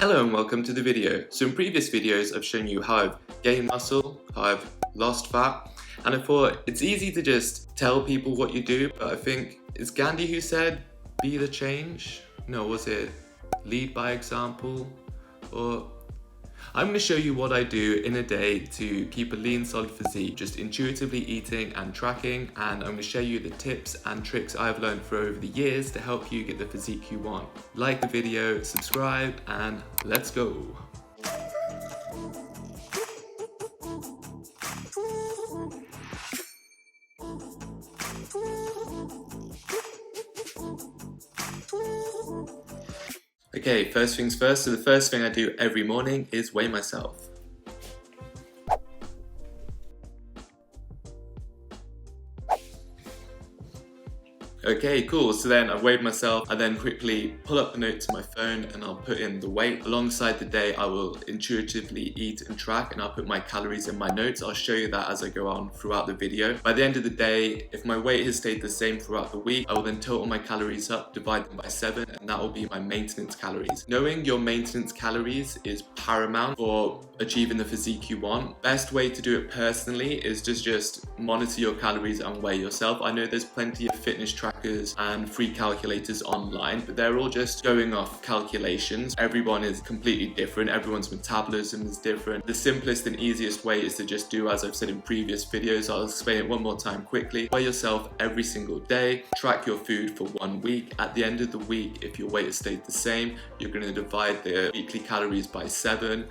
Hello and welcome to the video. So in previous videos I've shown you how I've gained muscle, how I've lost fat, and I thought it's easy to just tell people what you do, but I think it's Gandhi who said be the change? No, was it lead by example? Or I'm going to show you what I do in a day to keep a lean solid physique, just intuitively eating and tracking, and I'm going to show you the tips and tricks I've learned for over the years to help you get the physique you want. Like the video, subscribe, and let's go! Okay, first things first, so the first thing I do every morning is weigh myself. Okay, cool, so then I've weighed myself. I then quickly pull up the notes on my phone and I'll put in the weight. Alongside the day, I will intuitively eat and track, and I'll put my calories in my notes. I'll show you that as I go on throughout the video. By the end of the day, if my weight has stayed the same throughout the week, I will then total my calories up, divide them by 7, and that will be my maintenance calories. Knowing your maintenance calories is paramount for achieving the physique you want. Best way to do it personally is just monitor your calories and weigh yourself. I know there's plenty of fitness trackers and free calculators online, but they're all just going off calculations. Everyone is completely different. Everyone's metabolism is different. The simplest and easiest way is to just do as I've said in previous videos. I'll explain it one more time quickly. Weigh yourself every single day. Track your food for 1 week. At the end of the week, if your weight has stayed the same, you're going to divide the weekly calories by 7.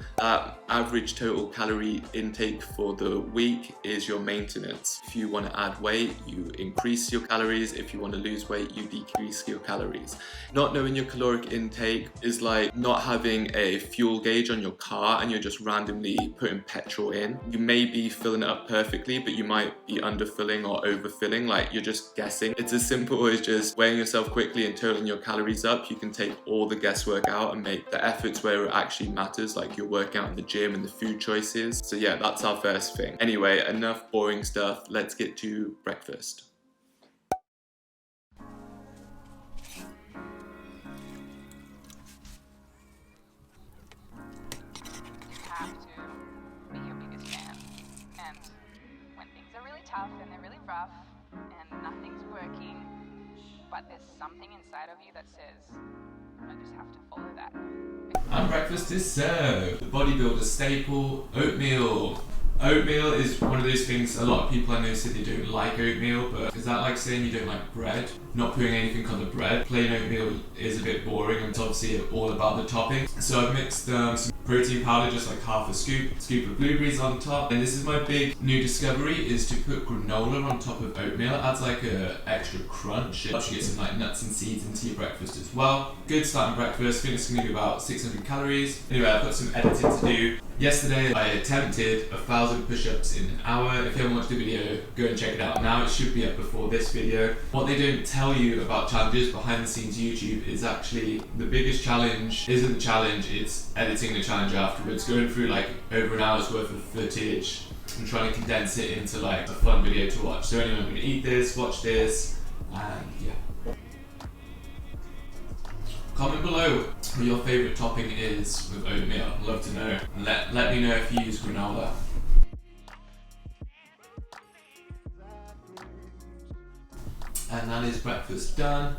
Average total calorie intake for the week is your maintenance. If you want to add weight, you increase your calories. If you want to lose weight, you decrease your calories. Not knowing your caloric intake is like not having a fuel gauge on your car and you're just randomly putting petrol in. You may be filling it up perfectly, but you might be underfilling or overfilling, like you're just guessing. It's as simple as just weighing yourself quickly and totaling your calories up. You can take all the guesswork out and make the efforts where it actually matters, like your workout in the gym and the food choices. So yeah, that's our first thing. Anyway, enough boring stuff. Let's get to breakfast. Tough and they're really rough and nothing's working, but there's something inside of you that says, I just have to follow that. And breakfast is served. The bodybuilder staple, oatmeal. Oatmeal is one of those things a lot of people I know say they don't like oatmeal, but is that like saying you don't like bread? Not putting anything on the bread. Plain oatmeal is a bit boring and it's obviously all about the topping. So I've mixed some protein powder, just like half a scoop of blueberries on top. And this is my big new discovery, is to put granola on top of oatmeal. It adds like a extra crunch. It actually gets some like nuts and seeds into your breakfast as well. Good starting breakfast. I think it's going to be about 600 calories. Anyway, I've got some editing to do. Yesterday I attempted 1,000 push-ups in an hour. If you haven't watched the video, go and check it out now. It should be up before this video. What they don't tell you about challenges behind the scenes YouTube is actually the biggest challenge isn't the challenge, it's editing the challenge afterwards. Going through like over an hour's worth of footage and trying to condense it into like a fun video to watch. So anyway, I'm going to eat this, watch this, and yeah. Comment below what your favourite topping is with oatmeal. I'd love to know. And let me know if you use granola. And that is breakfast done.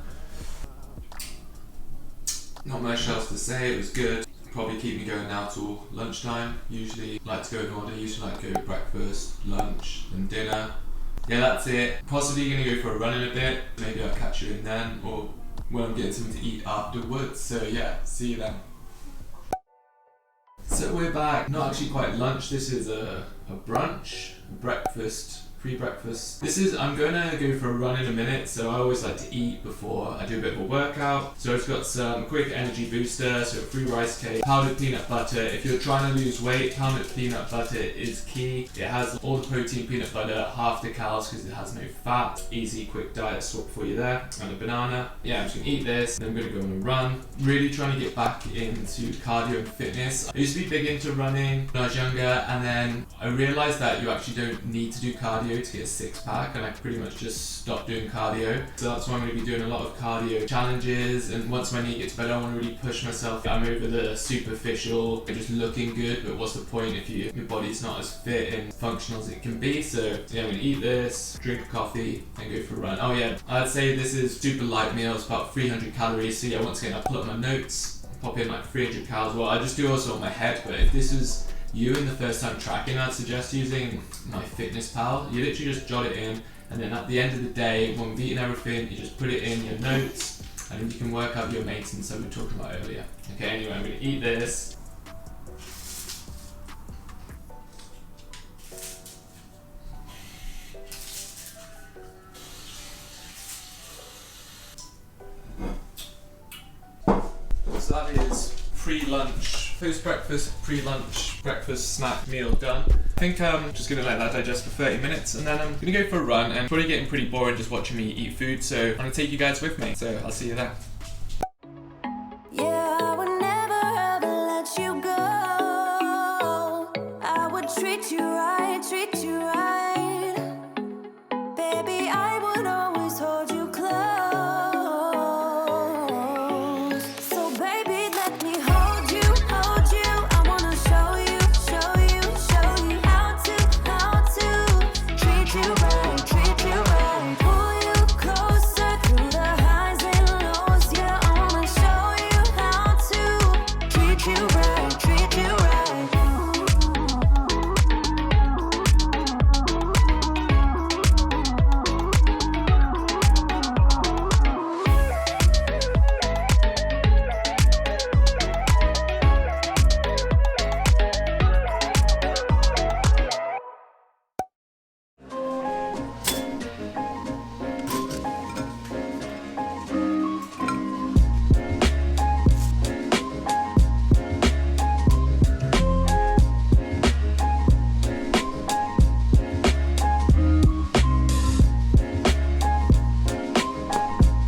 Not much else to say, it was good. Probably keep me going now till lunchtime. Usually like to go in order, usually like to go breakfast, lunch and dinner. Yeah, that's it. Possibly gonna go for a run in a bit. Maybe I'll catch you in then, or when I'm getting something to eat afterwards. So yeah, see you then. So we're back. Not actually quite lunch, this is a brunch, breakfast, pre-breakfast. I'm gonna go for a run in a minute, so I always like to eat before I do a bit of a workout. So I've got some quick energy booster, so 3 rice cakes, powdered peanut butter. If you're trying to lose weight, powdered peanut butter is key. It has all the protein, peanut butter, half the calories because it has no fat. Easy, quick diet swap for you there. And a banana. Yeah, I'm just gonna eat this, then I'm gonna go on a run. Really trying to get back into cardio and fitness. I used to be big into running when I was younger, and then I realised that you actually don't need to do cardio cardio to get a six-pack, and I pretty much just stopped doing cardio. So that's why I'm going to be doing a lot of cardio challenges, and once my knee gets better, I want to really push myself. I'm over the superficial, just looking good, but what's the point if your body's not as fit and functional as it can be? So yeah, I'm going to eat this, drink a coffee, and go for a run. Oh yeah, I'd say this is super light meal. It's about 300 calories. So yeah, once again, I'll pull up my notes, pop in like 300 calories. Well, I just do also on my head, but if this was you in the first time tracking, I'd suggest using my Fitness Pal. You literally just jot it in, and then at the end of the day, when we've eaten everything, you just put it in your notes, and then you can work out your maintenance that we were talking about earlier. Okay, anyway, I'm gonna eat this. So that is pre-lunch, post-breakfast, pre-lunch, breakfast, snack, meal done. I think I'm just gonna let that digest for 30 minutes, and then I'm gonna go for a run, and it's probably getting pretty boring just watching me eat food, so I'm gonna take you guys with me. So I'll see you there. Yeah, I would never ever let you go. I would treat you right, treat you right. Baby, I would always hold you close. So baby, let me hold you, hold you. I wanna show you, show you, show you how to treat you right, treat you right. Pull you closer through the highs and lows. Yeah, I wanna show you how to treat you right, treat you right.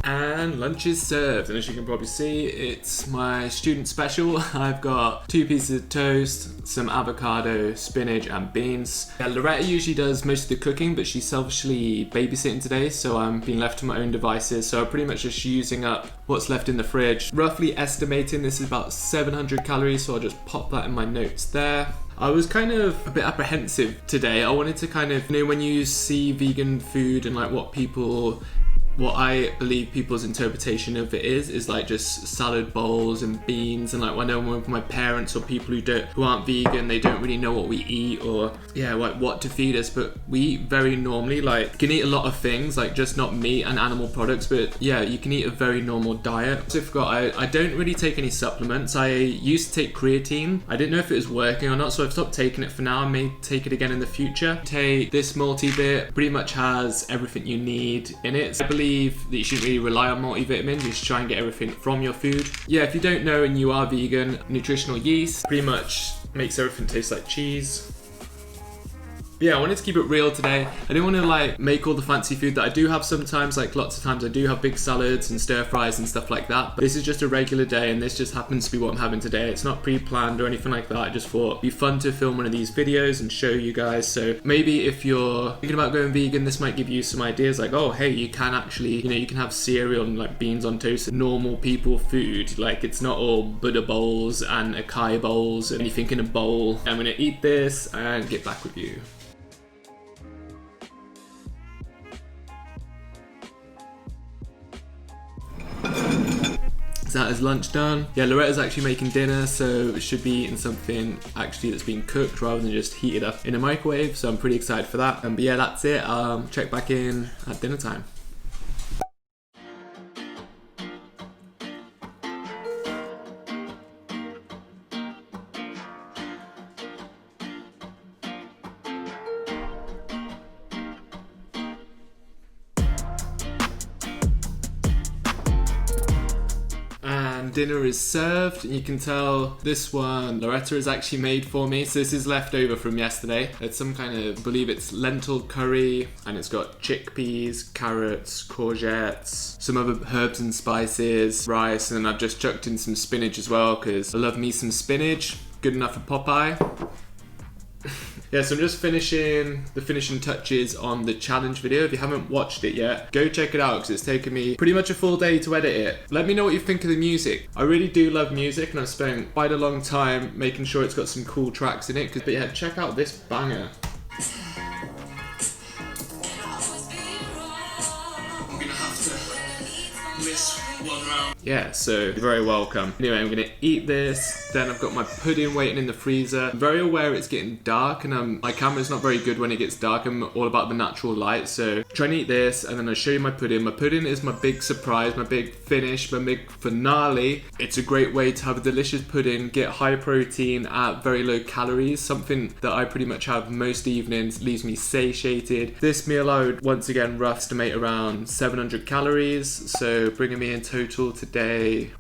And lunch is served, and as you can probably see, it's my student special. I've got 2 pieces of toast, some avocado, spinach, and beans. Yeah, Loretta usually does most of the cooking, but she's selfishly babysitting today, so I'm being left to my own devices. So I'm pretty much just using up what's left in the fridge. Roughly estimating this is about 700 calories, so I'll just pop that in my notes there. I was kind of a bit apprehensive today. I wanted to kind of, when you see vegan food and like what I believe people's interpretation of it is like just salad bowls and beans, and like when I know my parents or people who aren't vegan, they don't really know what we eat or like what to feed us, but we eat very normally. Like you can eat a lot of things, like just not meat and animal products, but yeah, you can eat a very normal diet. So I forgot, I don't really take any supplements. I used to take creatine. I didn't know if it was working or not, so I've stopped taking it for now. I may take it again in the future. Take this multivit, pretty much has everything you need in it. So I believe that you shouldn't really rely on multivitamins. You should try and get everything from your food. Yeah, if you don't know and you are vegan, nutritional yeast pretty much makes everything taste like cheese. But yeah, I wanted to keep it real today. I didn't want to like make all the fancy food that I do have sometimes. Like lots of times I do have big salads and stir fries and stuff like that. But this is just a regular day, and this just happens to be what I'm having today. It's not pre-planned or anything like that. I just thought it'd be fun to film one of these videos and show you guys. So maybe if you're thinking about going vegan, this might give you some ideas like, oh hey, you can actually, you can have cereal and like beans on toast, normal people food. Like it's not all Buddha bowls and acai bowls and anything in a bowl. I'm gonna eat this and get back with you. So that is lunch done. Yeah, Loretta's actually making dinner, so should be eating something actually that's been cooked rather than just heated up in a microwave, so I'm pretty excited for that. But yeah, that's it. Check back in at dinner time. Dinner is served. You can tell this one Loretta has actually made for me. So this is leftover from yesterday. It's some kind of, I believe it's lentil curry, and it's got chickpeas, carrots, courgettes, some other herbs and spices, rice, and then I've just chucked in some spinach as well because I love me some spinach. Good enough for Popeye. Yeah, so I'm just finishing the finishing touches on the challenge video. If you haven't watched it yet, go check it out because it's taken me pretty much a full day to edit it. Let me know what you think of the music. I really do love music and I've spent quite a long time making sure it's got some cool tracks in it. But yeah, check out this banger. I'm gonna have to miss one round. Yeah, so you're very welcome. Anyway, I'm gonna eat this. Then I've got my pudding waiting in the freezer. I'm very aware it's getting dark and my camera's not very good when it gets dark. I'm all about the natural light. So try and eat this and then I'll show you my pudding. My pudding is my big surprise, my big finish, my big finale. It's a great way to have a delicious pudding, get high protein at very low calories, something that I pretty much have most evenings, leaves me satiated. This meal I would once again rough estimate around 700 calories. So bringing me in total today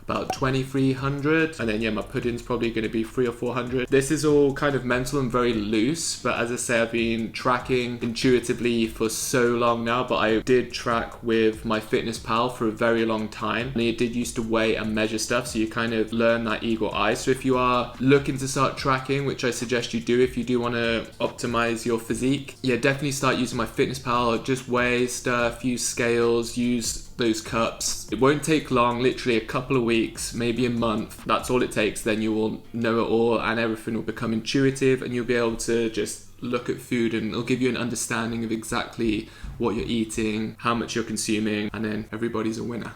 about 2,300, and then yeah, my pudding's probably going to be 300 or 400. This is all kind of mental and very loose, but as I say, I've been tracking intuitively for so long now, but I did track with MyFitnessPal for a very long time, and it did used to weigh and measure stuff, so you kind of learn that eagle eye. So if you are looking to start tracking, which I suggest you do if you do want to optimize your physique, yeah, definitely start using MyFitnessPal. Just weigh stuff, use scales, use those cups. It won't take long, literally a couple of weeks, maybe a month. That's all it takes. Then you will know it all and everything will become intuitive and you'll be able to just look at food and it'll give you an understanding of exactly what you're eating, how much you're consuming, and then everybody's a winner.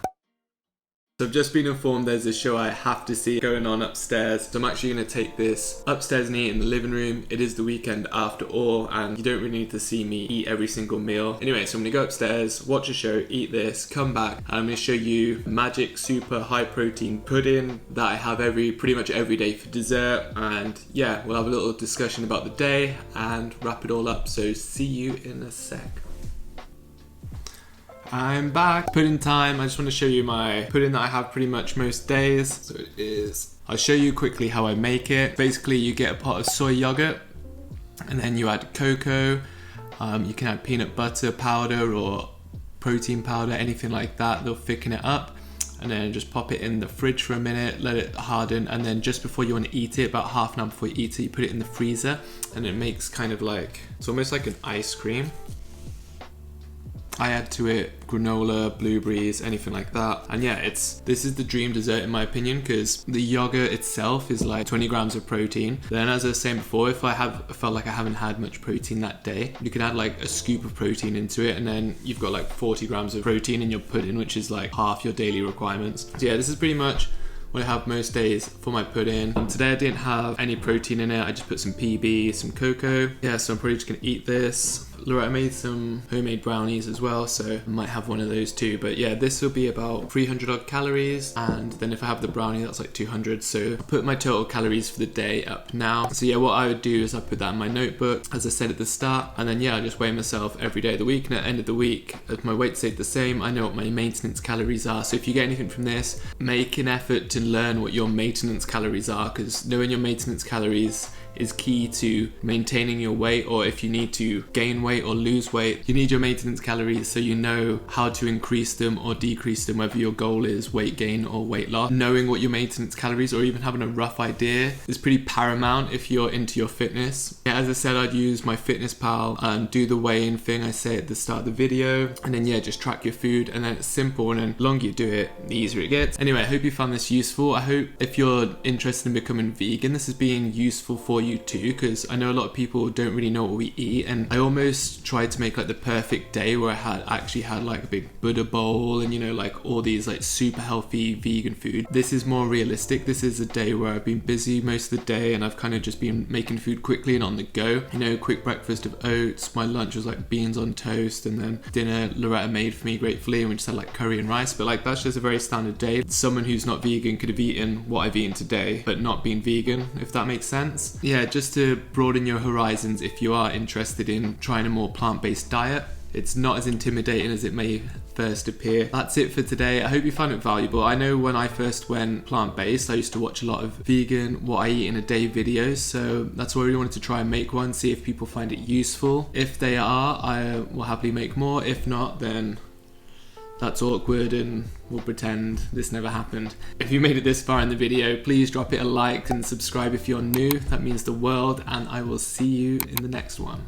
So I've just been informed there's a show I have to see going on upstairs. So I'm actually going to take this upstairs and eat in the living room. It is the weekend after all, and you don't really need to see me eat every single meal. Anyway, so I'm going to go upstairs, watch a show, eat this, come back, and I'm going to show you magic super high protein pudding that I have pretty much every day for dessert. And yeah, we'll have a little discussion about the day and wrap it all up. So see you in a sec. I'm back. Pudding time. I just want to show you my pudding that I have pretty much most days. So it is, I'll show you quickly how I make it. Basically, you get a pot of soy yogurt and then you add cocoa. You can add peanut butter powder or protein powder, anything like that. They'll thicken it up. And then just pop it in the fridge for a minute, let it harden, and then just before you want to eat it, about half an hour before you eat it, you put it in the freezer and it makes kind of like, it's almost like an ice cream. I add to it granola, blueberries, anything like that. And yeah, this is the dream dessert in my opinion, because the yogurt itself is like 20 grams of protein. Then as I was saying before, if I felt like I haven't had much protein that day, you can add like a scoop of protein into it and then you've got like 40 grams of protein in your pudding, which is like half your daily requirements. So yeah, this is pretty much what I have most days for my pudding. And today I didn't have any protein in it. I just put some PB, some cocoa. Yeah, so I'm probably just gonna eat this. Loretta made some homemade brownies as well, so I might have one of those too. But yeah, this will be about 300 odd calories, and then if I have the brownie, that's like 200. So I'll put my total calories for the day up now. So yeah, what I would do is I put that in my notebook, as I said at the start, and then yeah, I just weigh myself every day of the week, and at the end of the week, if my weight stayed the same, I know what my maintenance calories are. So if you get anything from this, make an effort to learn what your maintenance calories are, because knowing your maintenance calories is key to maintaining your weight, or if you need to gain weight or lose weight, you need your maintenance calories so you know how to increase them or decrease them, whether your goal is weight gain or weight loss. Knowing what your maintenance calories, or even having a rough idea, is pretty paramount if you're into your fitness. Yeah, as I said, I'd use MyFitnessPal and do the weigh-in thing I say at the start of the video, and then yeah, just track your food, and then it's simple, and then the longer you do it, the easier it gets. Anyway, I hope you found this useful. I hope if you're interested in becoming vegan, this is being useful for you too, because I know a lot of people don't really know what we eat, and I almost tried to make like the perfect day where I actually had like a big Buddha bowl and, you know, like all these like super healthy vegan food. This is more realistic. This is a day where I've been busy most of the day and I've kind of just been making food quickly and on the go. You know, quick breakfast of oats. My lunch was like beans on toast, and then dinner Loretta made for me gratefully, and we just had like curry and rice. But like, that's just a very standard day. Someone who's not vegan could have eaten what I've eaten today but not been vegan, if that makes sense. Yeah, just to broaden your horizons if you are interested in trying a more plant-based diet. It's not as intimidating as it may first appear. That's it for today. I hope you found it valuable. I know when I first went plant-based, I used to watch a lot of vegan, what I eat in a day videos, so that's why I really wanted to try and make one, see if people find it useful. If they are, I will happily make more. If not, then that's awkward and we'll pretend this never happened. If you made it this far in the video, please drop it a like and subscribe if you're new. That means the world, and I will see you in the next one.